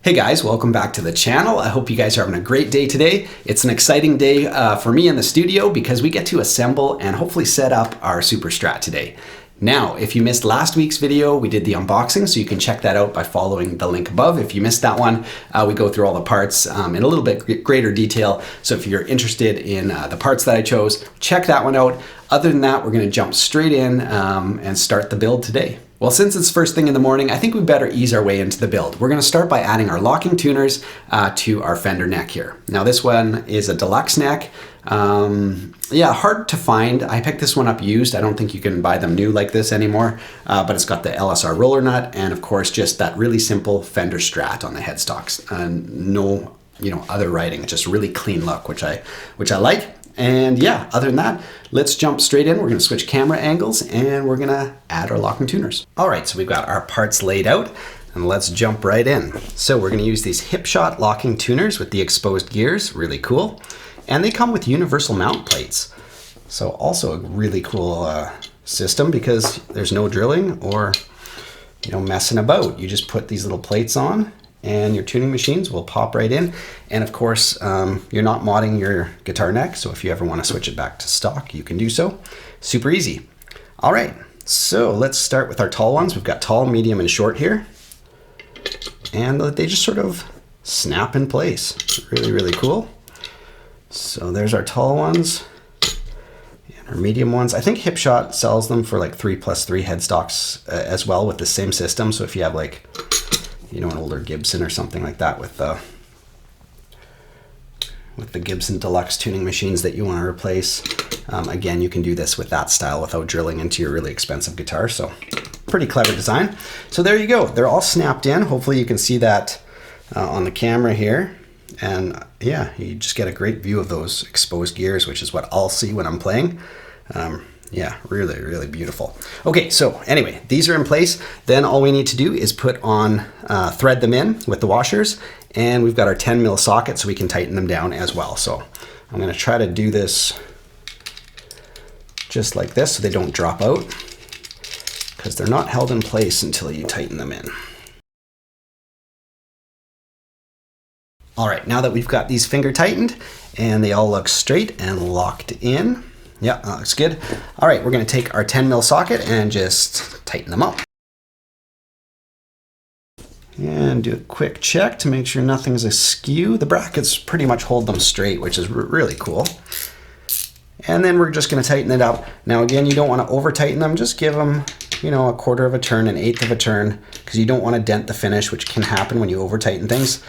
Hey guys, welcome back to the channel. I hope you guys are having a great day today. It's an exciting day for me in the studio because we get to assemble and hopefully set up our SuperStrat today. Now, if you missed last week's video, we did the unboxing, so you can check that out by following the link above. If you missed that one, we go through all the parts in a little bit greater detail. So if you're interested in the parts that I chose, check that one out. Other than that, we're gonna jump straight in and start the build today. Well, since it's first thing in the morning, I think we better ease our way into the build. We're gonna start by adding our locking tuners to our Fender neck here. Now this one is a Deluxe neck. Yeah, hard to find. I picked this one up used. I don't think you can buy them new like this anymore, but it's got the LSR roller nut and of course just that really simple Fender Strat on the headstocks. No, other writing, just really clean look, which I like. And yeah, other than that, let's jump straight in. We're gonna switch camera angles and we're gonna add our locking tuners. All right, so we've got our parts laid out and let's jump right in. So we're gonna use these hip shot locking tuners with the exposed gears, really cool. And they come with universal mount plates. So also a really cool system because there's no drilling or messing about. You just put these little plates on and your tuning machines will pop right in. And of course, you're not modding your guitar neck, so if you ever want to switch it back to stock, you can do so. Super easy. All right, so let's start with our tall ones. We've got tall, medium, and short here. And they just sort of snap in place. Really, really cool. So there's our tall ones and our medium ones. I think Hipshot sells them for like 3+3 headstocks as well with the same system. So if you have like, an older Gibson or something like that with the Gibson Deluxe tuning machines that you want to replace. Again, you can do this with that style without drilling into your really expensive guitar. So pretty clever design. So there you go. They're all snapped in. Hopefully you can see that on the camera here. And yeah, you just get a great view of those exposed gears, which is what I'll see when I'm playing. Yeah, really, really beautiful. Okay, so anyway, these are in place. Then all we need to do is put on, thread them in with the washers, and we've got our 10 mil socket so we can tighten them down as well. So I'm gonna try to do this just like this so they don't drop out, because they're not held in place until you tighten them in. All right, now that we've got these finger tightened and they all look straight and locked in, yeah, that looks good. All right, we're gonna take our 10 mil socket and just tighten them up. And do a quick check to make sure nothing's askew. The brackets pretty much hold them straight, which is really cool. And then we're just gonna tighten it up. Now again, you don't wanna over tighten them, just give them, a quarter of a turn, an eighth of a turn, because you don't wanna dent the finish, which can happen when you over tighten things.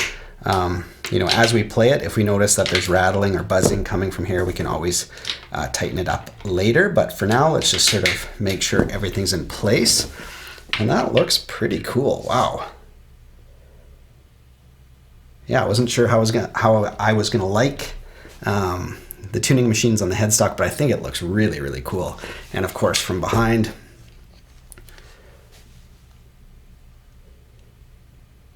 As we play it, if we notice that there's rattling or buzzing coming from here, we can always tighten it up later. But for now, let's just sort of make sure everything's in place. And that looks pretty cool. Wow. Yeah, I wasn't sure how I was gonna like the tuning machines on the headstock, but I think it looks really, really cool. And of course, from behind,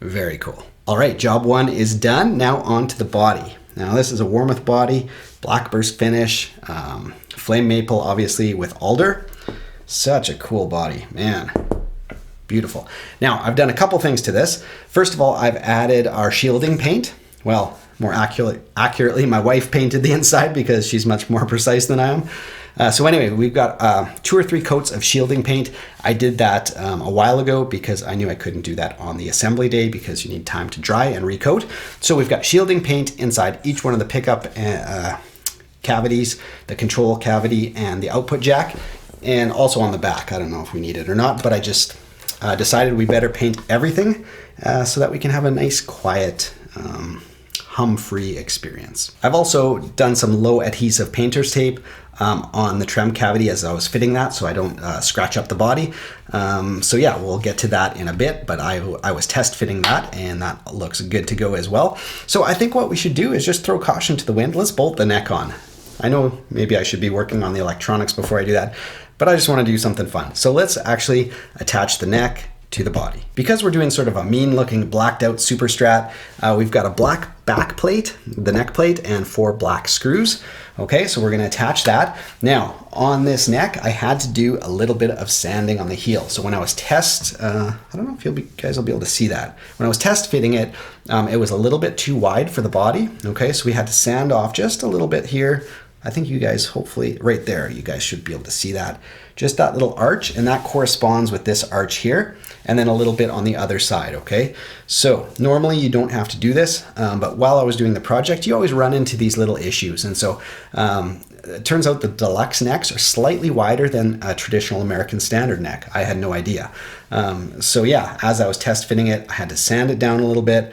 very cool. All right, job one is done. Now on to the body. Now this is a Warmoth body, black burst finish, flame maple, obviously with alder. Such a cool body, man. Beautiful. Now I've done a couple things to this. First of all, I've added our shielding paint. Well, more accurately, my wife painted the inside because she's much more precise than I am. So anyway, we've got 2 or 3 coats of shielding paint. I did that a while ago because I knew I couldn't do that on the assembly day because you need time to dry and recoat. So we've got shielding paint inside each one of the pickup cavities, the control cavity and the output jack, and also on the back. I don't know if we need it or not, but I just decided we better paint everything so that we can have a nice, quiet, hum-free experience. I've also done some low adhesive painter's tape on the trem cavity as I was fitting that so I don't scratch up the body. So yeah, we'll get to that in a bit, but I was test fitting that and that looks good to go as well. So I think what we should do is just throw caution to the wind. Let's bolt the neck on. I know maybe I should be working on the electronics before I do that, but I just want to do something fun. So let's actually attach the neck to the body. Because we're doing sort of a mean looking blacked out SuperStrat, we've got a black back plate, the neck plate, and 4 black screws. Okay, so we're gonna attach that. Now, on this neck, I had to do a little bit of sanding on the heel. So when I was I don't know if you guys will be able to see that. When I was test fitting it, it was a little bit too wide for the body. Okay, so we had to sand off just a little bit here. I think you guys, hopefully right there, you guys should be able to see that. Just that little arch, and that corresponds with this arch here, and then a little bit on the other side, okay? So normally you don't have to do this, but while I was doing the project, you always run into these little issues. And so it turns out the Deluxe necks are slightly wider than a traditional American standard neck. I had no idea. So yeah, as I was test fitting it, I had to sand it down a little bit.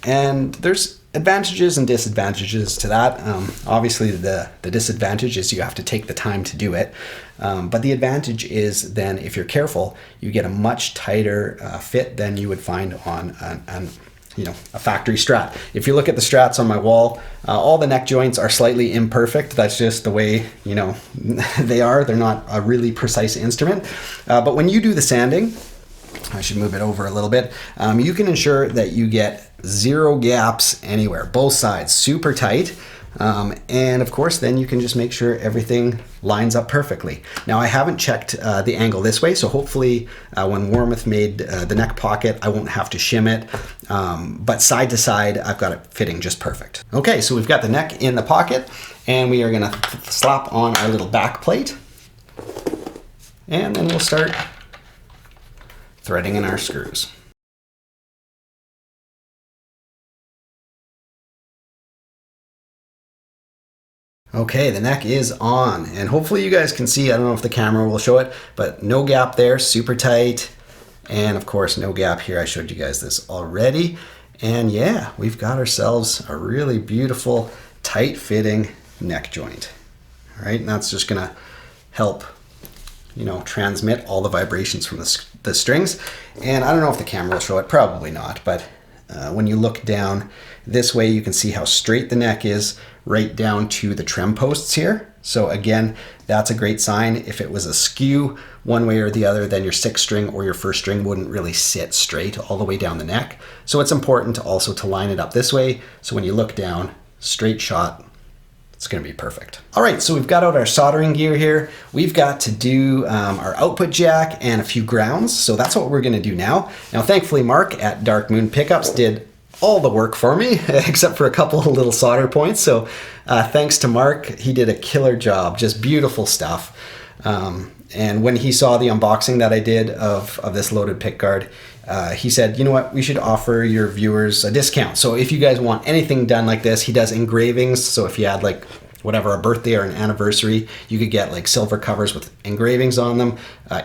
And there's advantages and disadvantages to that. Obviously the disadvantage is you have to take the time to do it. But the advantage is then if you're careful, you get a much tighter fit than you would find on a factory Strat. If you look at the Strats on my wall, all the neck joints are slightly imperfect. That's just the way, they are. They're not a really precise instrument. But when you do the sanding, I should move it over a little bit. You can ensure that you get 0 gaps anywhere, both sides, super tight. And of course, then you can just make sure everything lines up perfectly. Now, I haven't checked the angle this way, so hopefully when Warmoth made the neck pocket, I won't have to shim it. But side to side, I've got it fitting just perfect. Okay, so we've got the neck in the pocket, and we are gonna slap on our little back plate. And then we'll start threading in our screws. Okay, the neck is on, and hopefully you guys can see, I don't know if the camera will show it, but no gap there, super tight. And of course, no gap here. I showed you guys this already. And yeah, we've got ourselves a really beautiful, tight fitting neck joint. All right, and that's just gonna help transmit all the vibrations from the strings. And I don't know if the camera will show it, probably not, but when you look down this way, you can see how straight the neck is right down to the trem posts here. So again, that's a great sign. If it was askew one way or the other, then your 6th string or your 1st string wouldn't really sit straight all the way down the neck. So it's important also to line it up this way. So when you look down, straight shot, it's gonna be perfect. All right, so we've got out our soldering gear here. We've got to do our output jack and a few grounds. So that's what we're gonna do now. Now, thankfully, Mark at Dark Moon Pickups did all the work for me, except for a couple of little solder points. So thanks to Mark, he did a killer job, just beautiful stuff. And when he saw the unboxing that I did of this loaded pickguard, he said, you know what, we should offer your viewers a discount. So if you guys want anything done like this, he does engravings. So if you had like whatever, a birthday or an anniversary, you could get like silver covers with engravings on them,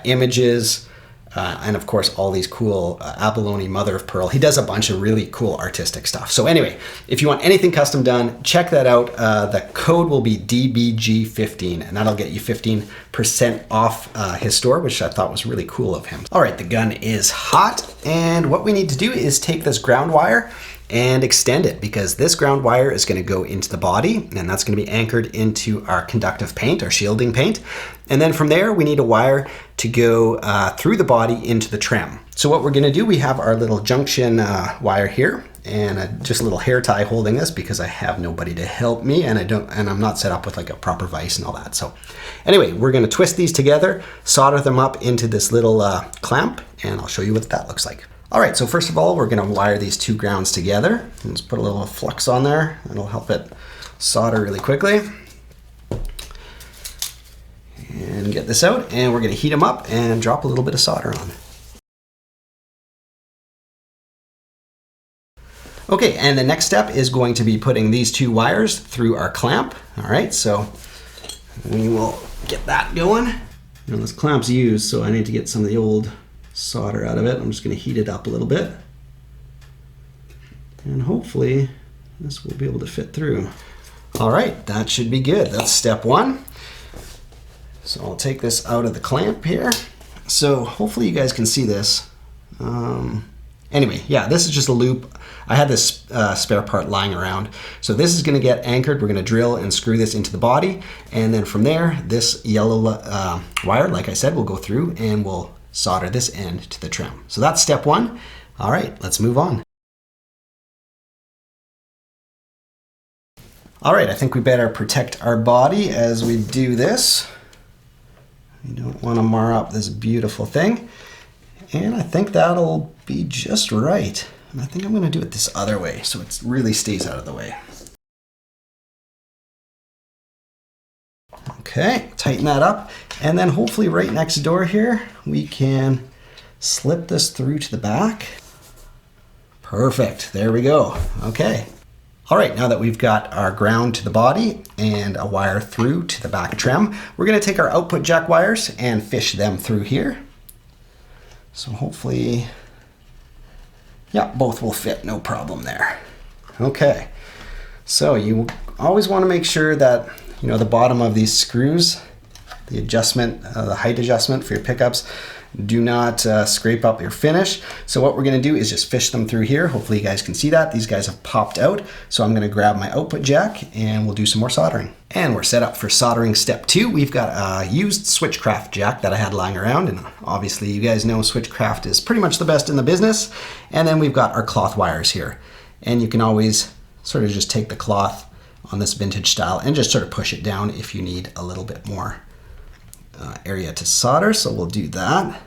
images, and of course all these cool abalone mother of pearl. He does a bunch of really cool artistic stuff. So anyway, if you want anything custom done, check that out. The code will be DBG15, and that'll get you 15% off his store, which I thought was really cool of him. All right, the gun is hot, and what we need to do is take this ground wire and extend it, because this ground wire is going to go into the body, and that's going to be anchored into our conductive paint, our shielding paint. And then from there, we need a wire to go through the body into the trim. So what we're going to do, we have our little junction wire here, and just a little hair tie holding this because I have nobody to help me, and I'm not set up with like a proper vise and all that. So anyway, we're going to twist these together, solder them up into this little clamp, and I'll show you what that looks like. All right, so first of all, we're gonna wire these 2 grounds together. Let's put a little flux on there. That'll help it solder really quickly. And get this out, and we're gonna heat them up and drop a little bit of solder on. Okay, and the next step is going to be putting these 2 wires through our clamp. All right, so we will get that going. Now this clamp's used, so I need to get some of the old solder out of it. I'm just going to heat it up a little bit, and hopefully this will be able to fit through. All right, that should be good. That's step 1. So I'll take this out of the clamp here. So hopefully you guys can see this. Anyway, yeah, this is just a loop. I had this spare part lying around. So this is going to get anchored. We're going to drill and screw this into the body, and then from there, this yellow wire, like I said, will go through and we'll solder this end to the trim. So that's step 1. All right, let's move on. All right, I think we better protect our body as we do this. You don't want to mar up this beautiful thing. And I think that'll be just right. And I think I'm going to do it this other way so it really stays out of the way. Okay, tighten that up. And then hopefully right next door here, we can slip this through to the back. Perfect, there we go. Okay. All right, now that we've got our ground to the body and a wire through to the back trim, we're gonna take our output jack wires and fish them through here. So hopefully, yeah, both will fit, no problem there. Okay, so you always wanna make sure that, you know, the bottom of these screws, the adjustment, the height adjustment for your pickups, do not scrape up your finish. So what we're gonna do is just fish them through here. Hopefully you guys can see that. These guys have popped out. So I'm gonna grab my output jack and we'll do some more soldering. And we're set up for soldering step 2. We've got a used Switchcraft jack that I had lying around. And obviously you guys know Switchcraft is pretty much the best in the business. And then we've got our cloth wires here. And you can always sort of just take the cloth on this vintage style and just sort of push it down if you need a little bit more area to solder, so we'll do that.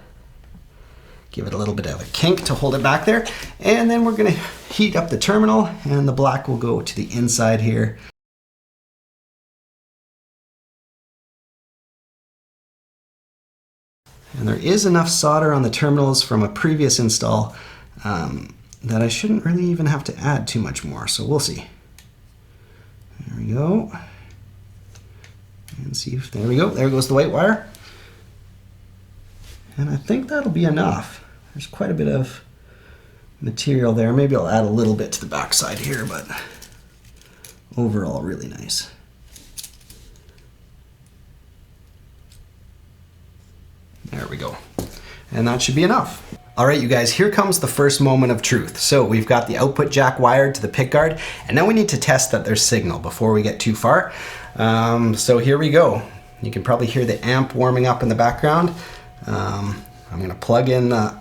Give it a little bit of a kink to hold it back there, and then we're going to heat up the terminal, and the black will go to the inside here. And there is enough solder on the terminals from a previous install that I shouldn't really even have to add too much more, so we'll see. There we go. And see if, there we go, there goes the white wire. And I think that'll be enough. There's quite a bit of material there. Maybe I'll add a little bit to the back side here, but overall really nice. There we go. And that should be enough. All right, you guys, here comes the first moment of truth. So we've got the output jack wired to the pickguard, and now we need to test that there's signal before we get too far. So here we go. You can probably hear the amp warming up in the background. I'm gonna plug in the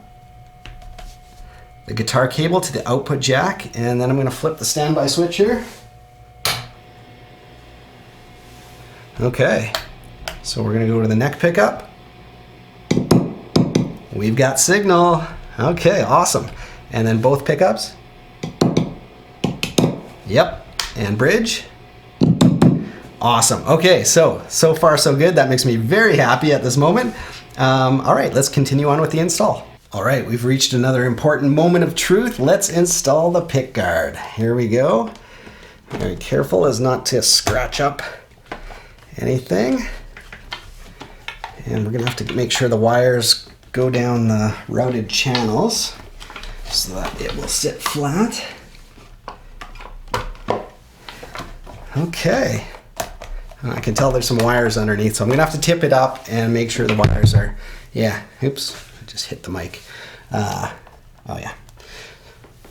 guitar cable to the output jack, and then I'm gonna flip the standby switch here. Okay, so we're gonna go to the neck pickup. We've got signal. Okay, awesome. And then both pickups. Yep, and bridge. Awesome. Okay, so far so good. That makes me very happy at this moment. All right, let's continue on with the install. All right, we've reached another important moment of truth. Let's install the pickguard. Here we go. Very careful as not to scratch up anything. And we're gonna have to make sure the wires go down the routed channels so that it will sit flat. Okay. I can tell there's some wires underneath, so I'm gonna have to tip it up and make sure the wires are, yeah, oops, I just hit the mic. Oh yeah.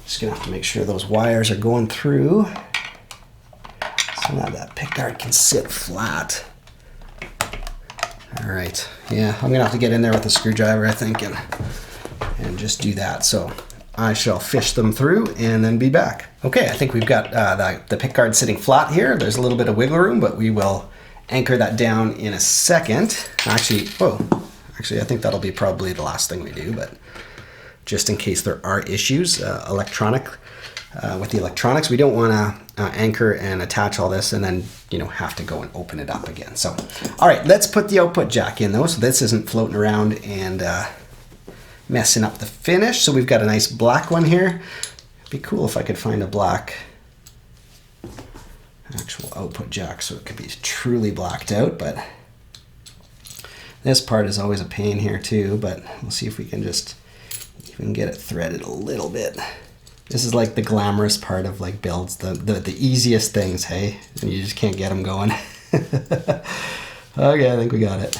Just gonna have to make sure those wires are going through so that pickguard can sit flat. All right, yeah, I'm gonna have to get in there with a screwdriver, I think, and just do that. So I shall fish them through and then be back. Okay, I think we've got the pickguard sitting flat here. There's a little bit of wiggle room, but we will anchor that down in a second. Actually, I think that'll be probably the last thing we do, but just in case there are issues, with the electronics, we don't wanna anchor and attach all this and then, you know, have to go and open it up again. So, all right, let's put the output jack in though, so this isn't floating around and messing up the finish. So we've got a nice black one here. It'd be cool if I could find a black actual output jack so it could be truly blacked out, but this part is always a pain here too, but we'll see if we can just even get it threaded a little bit. This is like the glamorous part of like builds, the easiest things, hey? And you just can't get them going. Okay, I think we got it.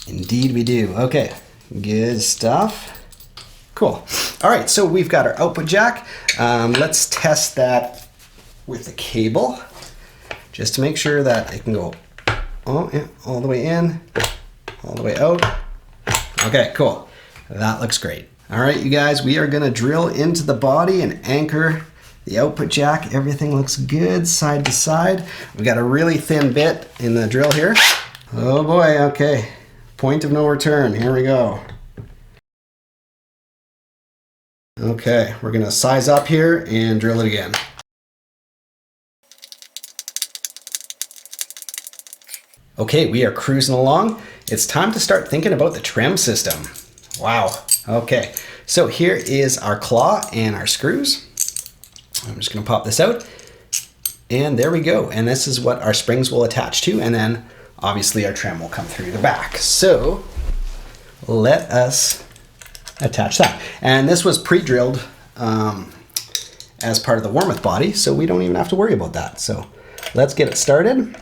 Indeed we do. Okay, good stuff. Cool. All right, so we've got our output jack. Let's test that with the cable, just to make sure that it can go all the way in, all the way out. Okay, cool. That looks great. All right, you guys, we are gonna drill into the body and anchor The output jack, everything looks good side to side. We got a really thin bit in the drill here. Oh boy, okay. Point of no return, here we go. Okay, we're gonna size up here and drill it again. Okay, we are cruising along. It's time to start thinking about the trim system. Wow, okay. So here is our claw and our screws. I'm just gonna pop this out. And there we go. And this is what our springs will attach to. And then obviously our trim will come through the back. So let us attach that. And this was pre-drilled as part of the Warmouth body, so we don't even have to worry about that. So let's get it started.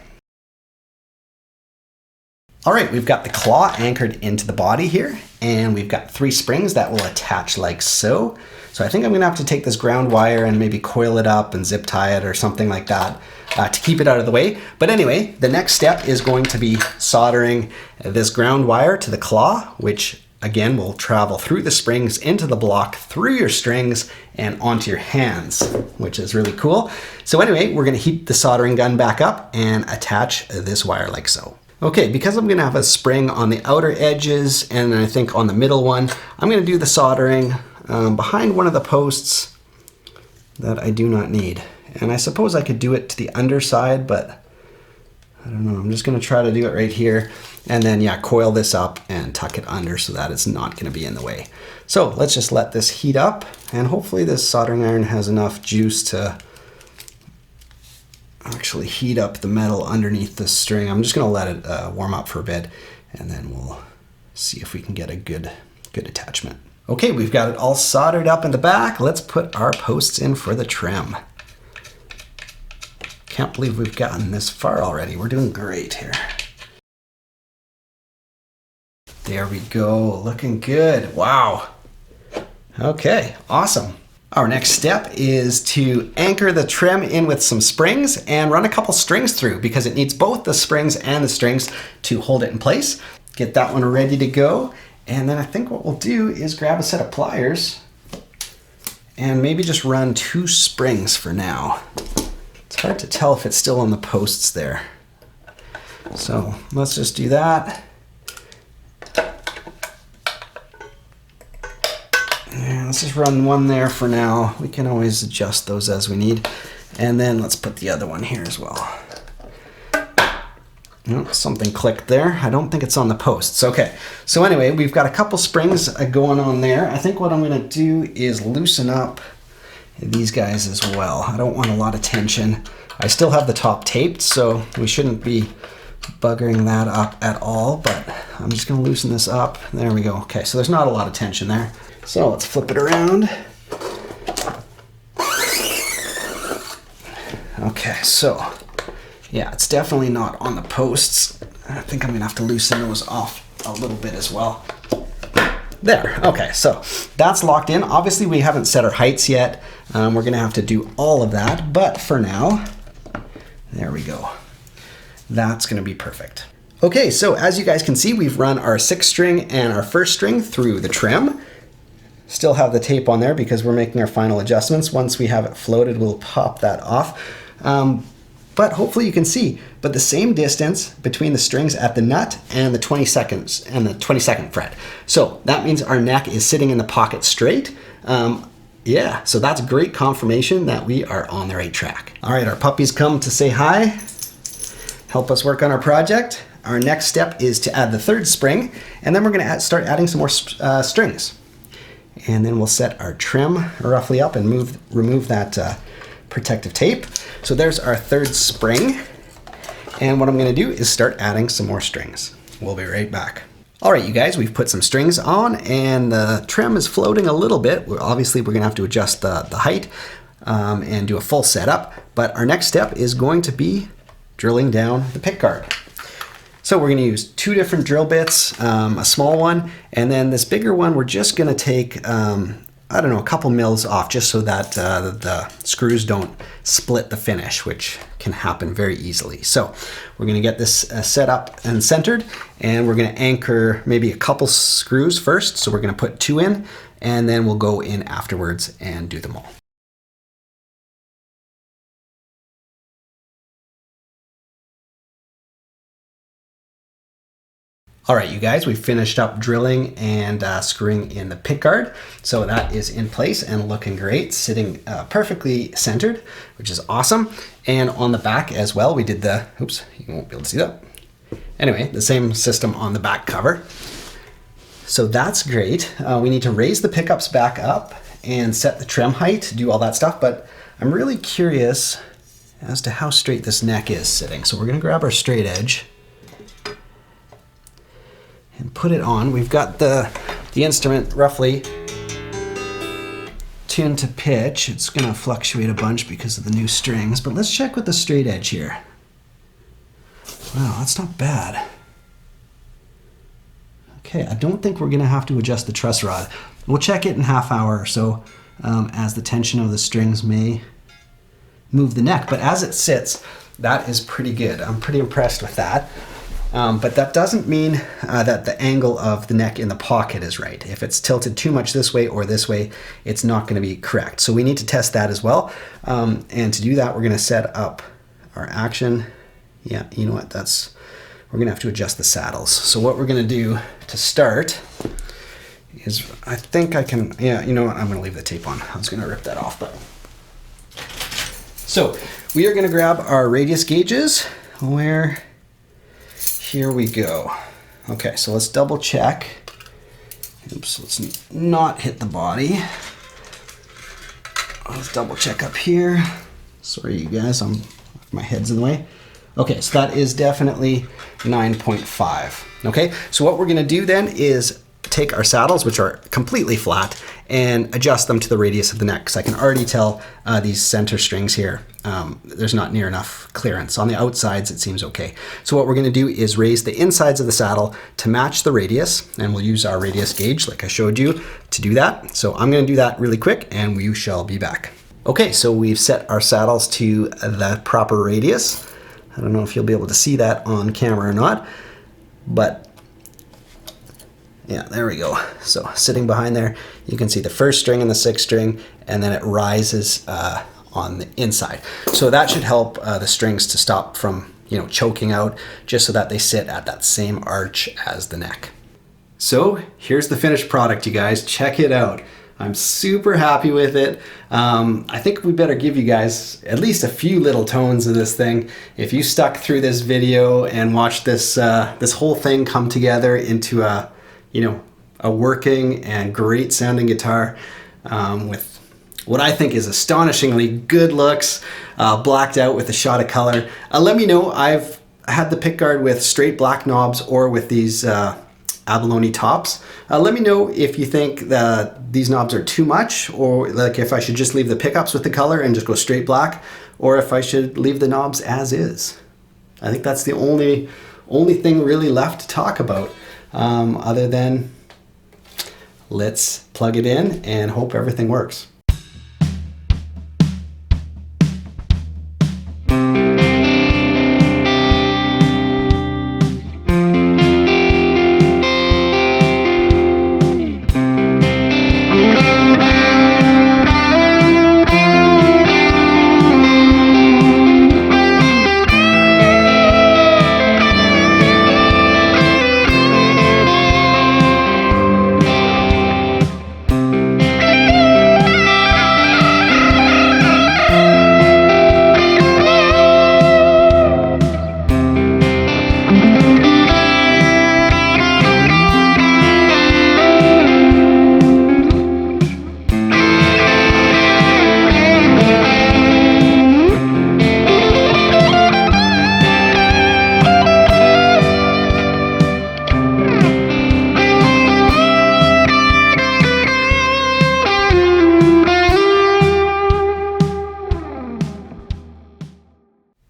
All right, we've got the claw anchored into the body here, and we've got 3 springs that will attach like so. So I think I'm gonna have to take this ground wire and maybe coil it up and zip tie it or something like that to keep it out of the way. But anyway, the next step is going to be soldering this ground wire to the claw, which again will travel through the springs into the block, through your strings, and onto your hands, which is really cool. So anyway, we're gonna heat the soldering gun back up and attach this wire like so. Okay, because I'm gonna have a spring on the outer edges and I think on the middle one, I'm gonna do the soldering behind one of the posts that I do not need. And I suppose I could do it to the underside, but I don't know, I'm just gonna try to do it right here. And then yeah, coil this up and tuck it under so that it's not gonna be in the way. So let's just let this heat up, and hopefully this soldering iron has enough juice to actually heat up the metal underneath the string. I'm just gonna let it warm up for a bit, and then we'll see if we can get a good attachment. Okay, we've got it all soldered up in the back. Let's put our posts in for the trim. Can't believe we've gotten this far already. We're doing great here. There we go, looking good. Wow. Okay, awesome. Our next step is to anchor the trim in with some springs and run a couple strings through, because it needs both the springs and the strings to hold it in place. Get that one ready to go. And then I think what we'll do is grab a set of pliers and maybe just run 2 springs for now. It's hard to tell if it's still on the posts there. So let's just do that. And let's just run one there for now. We can always adjust those as we need. And then let's put the other one here as well. Oh, something clicked there. I don't think it's on the posts. Okay, so anyway, we've got a couple springs going on there. I think what I'm gonna do is loosen up these guys as well. I don't want a lot of tension. I still have the top taped, so we shouldn't be buggering that up at all, but I'm just gonna loosen this up. There we go. Okay, so there's not a lot of tension there. So let's flip it around. Okay, so yeah, it's definitely not on the posts. I think I'm gonna have to loosen those off a little bit as well. There, okay, so that's locked in. Obviously we haven't set our heights yet. We're gonna have to do all of that, but for now, there we go. That's gonna be perfect. Okay, so as you guys can see, we've run our 6th string and our 1st string through the trim. Still have the tape on there because we're making our final adjustments. Once we have it floated, we'll pop that off. But hopefully you can see, but the same distance between the strings at the nut and the 22nd fret. So that means our neck is sitting in the pocket straight. Yeah, so that's great confirmation that we are on the right track. All right, our puppies come to say hi, help us work on our project. Our next step is to add the 3rd spring, and then we're gonna start adding some more strings. And then we'll set our trim roughly up and remove that protective tape. So there's our 3rd spring. And what I'm gonna do is start adding some more strings. We'll be right back. All right, you guys, we've put some strings on and the trim is floating a little bit. Obviously, we're gonna have to adjust the height and do a full setup. But our next step is going to be drilling down the pickguard. So we're gonna use 2 different drill bits, a small one, and then this bigger one, we're just gonna take, I don't know, a couple mils off just so that the screws don't split the finish, which can happen very easily. So we're gonna get this set up and centered, and we're gonna anchor maybe a couple screws first. So we're gonna put 2 in, and then we'll go in afterwards and do them all. All right, you guys, we finished up drilling and screwing in the pickguard. So that is in place and looking great, sitting perfectly centered, which is awesome. And on the back as well, we did the, oops, you won't be able to see that. Anyway, the same system on the back cover. So that's great. We need to raise the pickups back up and set the trim height, do all that stuff. But I'm really curious as to how straight this neck is sitting. So we're gonna grab our straight edge and put it on. We've got the instrument roughly tuned to pitch. It's gonna fluctuate a bunch because of the new strings, but let's check with the straight edge here. Wow, that's not bad. Okay, I don't think we're gonna have to adjust the truss rod. We'll check it in half hour or so as the tension of the strings may move the neck, but as it sits, that is pretty good. I'm pretty impressed with that. But that doesn't mean that the angle of the neck in the pocket is right. If it's tilted too much this way or this way, it's not going to be correct. So we need to test that as well. And to do that, we're going to set up our action. Yeah, you know what? We're going to have to adjust the saddles. So what we're going to do to start is, I think I can, yeah, you know what? I'm going to leave the tape on. I was going to rip that off, but. So we are going to grab our radius gauges. Here we go. Okay, so let's double check. Oops, let's not hit the body. Let's double check up here. Sorry, you guys, my head's in the way. Okay, so that is definitely 9.5. Okay, so what we're gonna do then is take our saddles, which are completely flat, and adjust them to the radius of the neck. Because I can already tell these center strings here, there's not near enough clearance. On the outsides, it seems okay. So what we're gonna do is raise the insides of the saddle to match the radius, and we'll use our radius gauge like I showed you to do that. So I'm gonna do that really quick and we shall be back. Okay, so we've set our saddles to the proper radius. I don't know if you'll be able to see that on camera or not, but yeah, there we go. So sitting behind there, you can see the first string and the sixth string, and then it rises on the inside. So that should help the strings to stop from, choking out, just so that they sit at that same arch as the neck. So here's the finished product, you guys. Check it out. I'm super happy with it. I think we better give you guys at least a few little tones of this thing. If you stuck through this video and watched this this whole thing come together into a working and great sounding guitar with what I think is astonishingly good looks, blacked out with a shot of color. Let me know. I've had the pickguard with straight black knobs or with these abalone tops. Let me know if you think that these knobs are too much, or like if I should just leave the pickups with the color and just go straight black, or if I should leave the knobs as is. I think that's the only thing really left to talk about. Other than let's plug it in and hope everything works.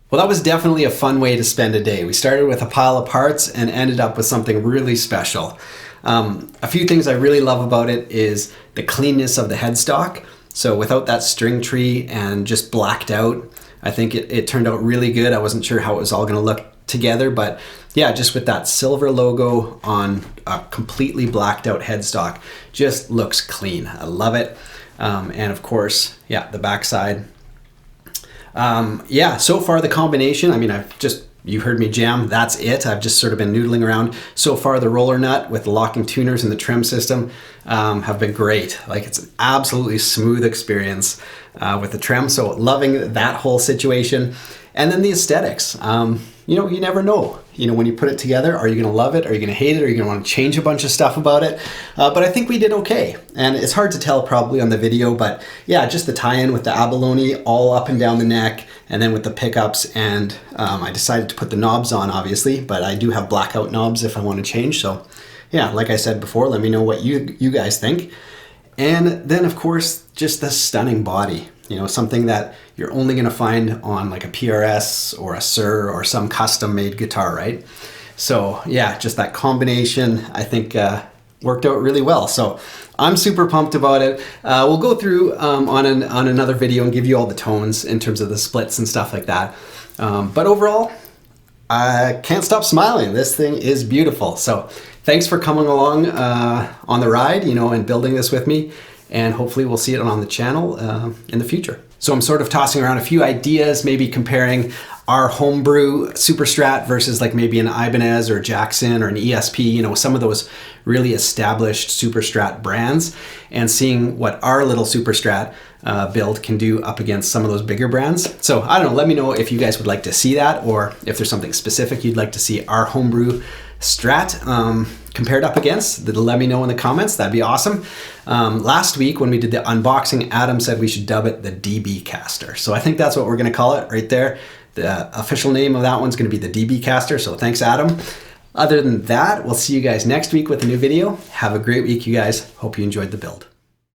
Well, that was definitely a fun way to spend a day. We started with a pile of parts and ended up with something really special. A few things I really love about it is the cleanness of the headstock. So without that string tree and just blacked out, I think it turned out really good. I wasn't sure how it was all going to look together, but yeah, just with that silver logo on a completely blacked out headstock, just looks clean. I love it. And of course, yeah, the backside. Yeah, so far the combination, I mean, I've just you heard me jam, that's it. I've just sort of been noodling around. So far, the roller nut with the locking tuners and the trim system have been great. Like, it's an absolutely smooth experience with the trim. So loving that whole situation. And then the aesthetics. You know, you never know. You know, when you put it together, are you gonna love it? Are you gonna hate it? Are you gonna wanna change a bunch of stuff about it? But I think we did okay. And it's hard to tell probably on the video, but yeah, just the tie-in with the abalone all up and down the neck, and then with the pickups. And I decided to put the knobs on, obviously, but I do have blackout knobs if I wanna change. So yeah, like I said before, let me know what you guys think. And then of course, just the stunning body. You know, something that you're only gonna find on like a PRS or a SUR or some custom made guitar, right? So yeah, just that combination, I think worked out really well. So I'm super pumped about it. We'll go through on another video and give you all the tones in terms of the splits and stuff like that. But overall, I can't stop smiling. This thing is beautiful. So thanks for coming along on the ride, you know, and building this with me. And hopefully we'll see it on the channel in the future. So I'm sort of tossing around a few ideas, maybe comparing our homebrew SuperStrat versus like maybe an Ibanez or Jackson or an ESP, you know, some of those really established SuperStrat brands, and seeing what our little SuperStrat build can do up against some of those bigger brands. So I don't know, let me know if you guys would like to see that, or if there's something specific you'd like to see our homebrew Strat compared up against. Let me know in the comments, that'd be awesome. Last week when we did the unboxing, Adam said we should dub it the DB Caster. So I think that's what we're gonna call it right there. The official name of that one's gonna be the DB Caster, so thanks Adam. Other than that, we'll see you guys next week with a new video. Have a great week, you guys. Hope you enjoyed the build.